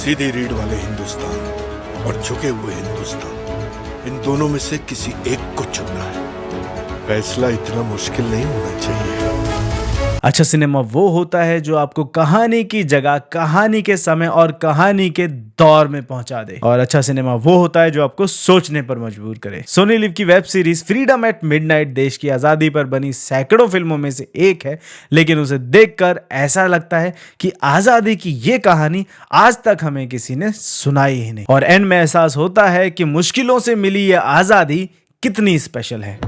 सीधी रीढ़ वाले हिंदुस्तान और झुके हुए हिंदुस्तान, इन दोनों में से किसी एक को चुनना है। फैसला इतना मुश्किल नहीं होना चाहिए। अच्छा सिनेमा वो होता है जो आपको कहानी की जगह, कहानी के समय और कहानी के दौर में पहुंचा दे। और अच्छा सिनेमा वो होता है जो आपको सोचने पर मजबूर करे। सोनी लिव की web series freedom at midnight देश की आजादी पर बनी सैकड़ों फिल्मों में से एक है, लेकिन उसे देखकर ऐसा लगता है कि आजादी की ये कहानी आज तक हमें किसी ने सुनाई ही नहीं। और एंड में एहसास होता है कि मुश्किलों से मिली ये आजादी कितनी स्पेशल है।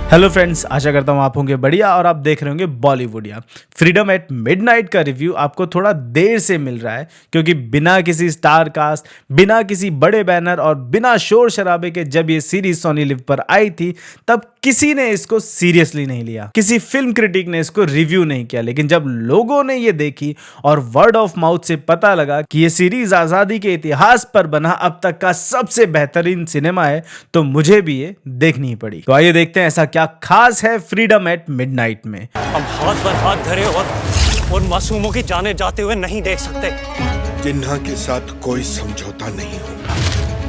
हेलो फ्रेंड्स, आशा करता हूँ आप होंगे बढ़िया और आप देख रहे होंगे बॉलीवुडिया। फ्रीडम एट मिडनाइट का रिव्यू आपको थोड़ा देर से मिल रहा है क्योंकि बिना किसी स्टार कास्ट, बिना किसी बड़े बैनर और बिना शोर शराबे के जब ये सीरीज सोनी लिव पर आई थी तब किसी ने इसको सीरियसली नहीं लिया, किसी फिल्म क्रिटिक ने इसको रिव्यू नहीं किया। लेकिन जब लोगों ने ये देखी और वर्ड ऑफ माउथ से पता लगा कि ये सीरीज आजादी के इतिहास पर बना अब तक का सबसे बेहतरीन सिनेमा है, तो मुझे भी ये देखनी ही पड़ी। तो आइए देखते हैं ऐसा क्या खास है फ्रीडम एट मिडनाइट में। हम हाथ पर हाथ धरे और मासूमों की जाने जाते हुए नहीं देख सकते। जिन्ना के साथ कोई समझौता नहीं होगा।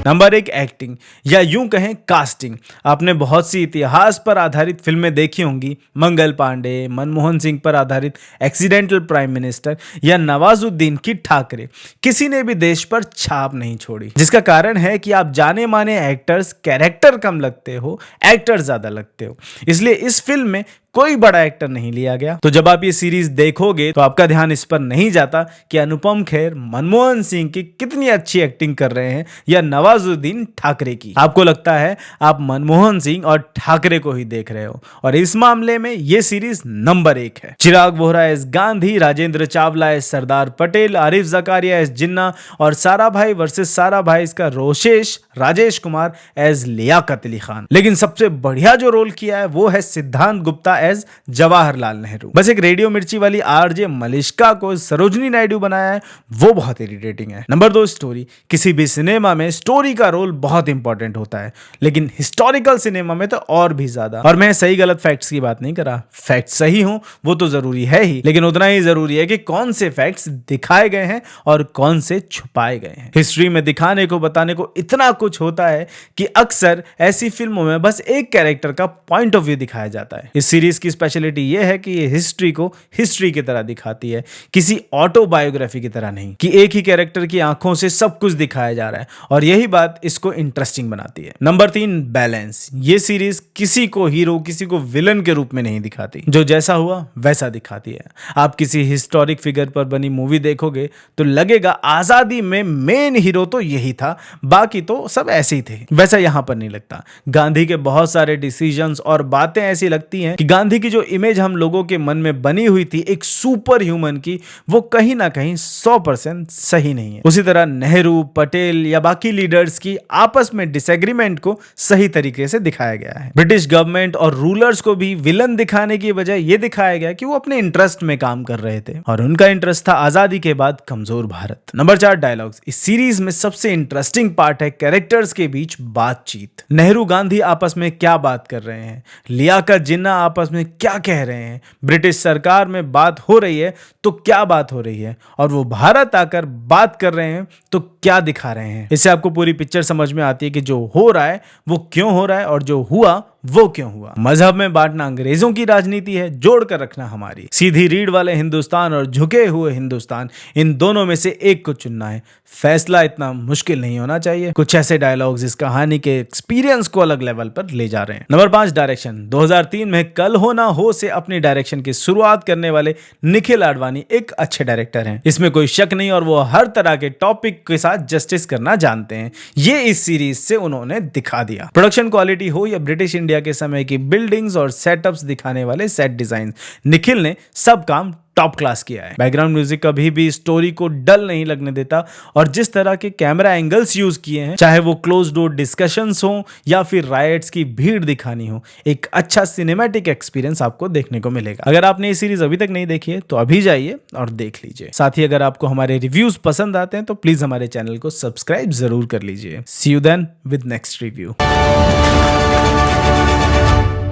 नंबर 1, एक्टिंग या यूं कहें कास्टिंग। आपने बहुत सी इतिहास पर आधारित फिल्में देखी होंगी, मंगल पांडे, मनमोहन सिंह पर आधारित एक्सीडेंटल प्राइम मिनिस्टर या नवाजुद्दीन की ठाकरे। किसी ने भी देश पर छाप नहीं छोड़ी, जिसका कारण है कि आप जाने माने एक्टर्स कैरेक्टर कम लगते हो, एक्टर ज्यादा लगते हो। इसलिए इस फिल्म में कोई बड़ा एक्टर नहीं लिया गया। तो जब आप ये सीरीज देखोगे तो आपका ध्यान इस पर नहीं जाता कि अनुपम खेर मनमोहन सिंह की कितनी अच्छी एक्टिंग कर रहे हैं या नवाजुद्दीन ठाकरे की। आपको लगता है आप मनमोहन सिंह और ठाकरे को ही देख रहे हो, और इस मामले में ये सीरीज नंबर 1 है। चिराग Vohra S Gandhi, Rajendra Chawla S Sardar Patel, Arif Zachariah S जिन्ना और सारा भाई वर्सेस सारा भाई इसका रोशेश राजेश कुमार एस लियाकत अली खान। लेकिन सबसे बढ़िया जो रोल किया है वो है सिद्धांत गुप्ता एज जवाहरलाल नेहरू। बस एक रेडियो मिर्ची वाली आरजे मलिश्का को सरोजनी नायडू बनाया है, वो बहुत इरिटेटिंग है। Number 2, story. किसी भी सिनेमा में स्टोरी का रोल बहुत इंपॉर्टेंट होता है, लेकिन हिस्टोरिकल सिनेमा में तो और भी ज्यादा। और मैं सही गलत फैक्ट्स की बात नहीं कर रहा, फैक्ट सही हूं वो तो जरूरी है ही, लेकिन उतना ही जरूरी है कि कौन से फैक्ट्स दिखाए गए हैं और कौन से छुपाए गए हैं। हिस्ट्री में दिखाने को बताने को इतना कुछ होता है कि अक्सर ऐसी फिल्मों में बस एक कैरेक्टर का पॉइंट ऑफ व्यू दिखाया जाता है। इस सीरीज की स्पेशलिटी यह है कि ये हिस्ट्री को हिस्ट्री की तरह दिखाती है, किसी ऑटोबायोग्राफी की तरह नहीं कि एक ही कैरेक्टर की आंखों से सब कुछ दिखाया जा रहा है, और यही बात इसको इंटरेस्टिंग बनाती है। Number 3, balance. ये सीरीज किसी को हीरो, किसी को विलन के रूप में नहीं दिखाती, जो जैसा हुआ वैसा दिखाती है। आप किसी हिस्टोरिक फिगर पर बनी मूवी देखोगे तो लगेगा आजादी में मेन हीरो तो यही था, बाकी तो सब ऐसे ही थे। वैसा यहां पर नहीं लगता। गांधी के बहुत सारे डिसीजंस और बातें ऐसी लगती हैं कि गांधी की जो इमेज हम लोगों के मन में बनी हुई थी एक सुपर ह्यूमन की, वो कहीं ना कहीं 100% सही नहीं है। उसी तरह नेहरू, पटेल या बाकी लीडर्स की आपस में डिसएग्रीमेंट को सही तरीके से दिखाया गया है। ब्रिटिश गवर्नमेंट और रूलर्स को भी विलन दिखाने की बजाय ये दिखाया गया कि वो अपने इंटरेस्ट में काम कर रहे थे, और उनका इंटरेस्ट था आजादी के बाद कमजोर भारत। Number 4, dialogues. इस सीरीज में सबसे इंटरेस्टिंग पार्ट है कैरेक्टर्स के बीच बातचीत। नेहरू गांधी आपस में क्या बात कर रहे हैं, लियाकत जिन्ना आपस में क्या कह रहे हैं, ब्रिटिश सरकार में बात हो रही है तो क्या बात हो रही है, और वो भारत आकर बात कर रहे हैं तो क्या दिखा रहे हैं। इससे आपको पूरी पिक्चर समझ में आती है कि जो हो रहा है वो क्यों हो रहा है और जो हुआ वो क्यों हुआ। मजहब में बांटना अंग्रेजों की राजनीति है, जोड़कर रखना हमारी। सीधी रीढ़ वाले हिंदुस्तान और झुके हुए हिंदुस्तान, इन दोनों में से एक को चुनना है। फैसला इतना मुश्किल नहीं होना चाहिए। कुछ ऐसे डायलॉग्स इस कहानी के एक्सपीरियंस को अलग लेवल पर ले जा रहे हैं। Number 5, direction. 2003 में कल हो ना हो से अपनी डायरेक्शन की शुरुआत करने वाले निखिल आडवाणी एक अच्छे डायरेक्टर हैं, इसमें कोई शक नहीं, और वो हर तरह के टॉपिक के साथ जस्टिस करना जानते हैं। ये इस सीरीज से उन्होंने दिखा दिया। प्रोडक्शन क्वालिटी हो या ब्रिटिश इंडिया के समय की बिल्डिंग्स और सेटअप्स दिखाने वाले सेट डिजाइन, निखिल ने सब काम टॉप क्लास किया है। बैकग्राउंड म्यूजिक कभी भी स्टोरी को डल नहीं लगने देता, और जिस तरह के कैमरा एंगल्स यूज किए हैं, चाहे वो क्लोज डोर डिस्कशंस हो या फिर राइट्स की भीड़ दिखानी हो, एक अच्छा सिनेमैटिक एक्सपीरियंस आपको देखने को मिलेगा। अगर आपने ये सीरीज अभी तक नहीं देखी है तो अभी जाइए और देख लीजिए। साथ ही अगर आपको हमारे रिव्यूज पसंद आते हैं तो प्लीज हमारे चैनल को सब्सक्राइब जरूर कर लीजिए। See you then with next review.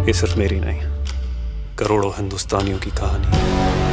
ये सिर्फ मेरी नहीं, करोड़ों हिंदुस्तानियों की कहानी।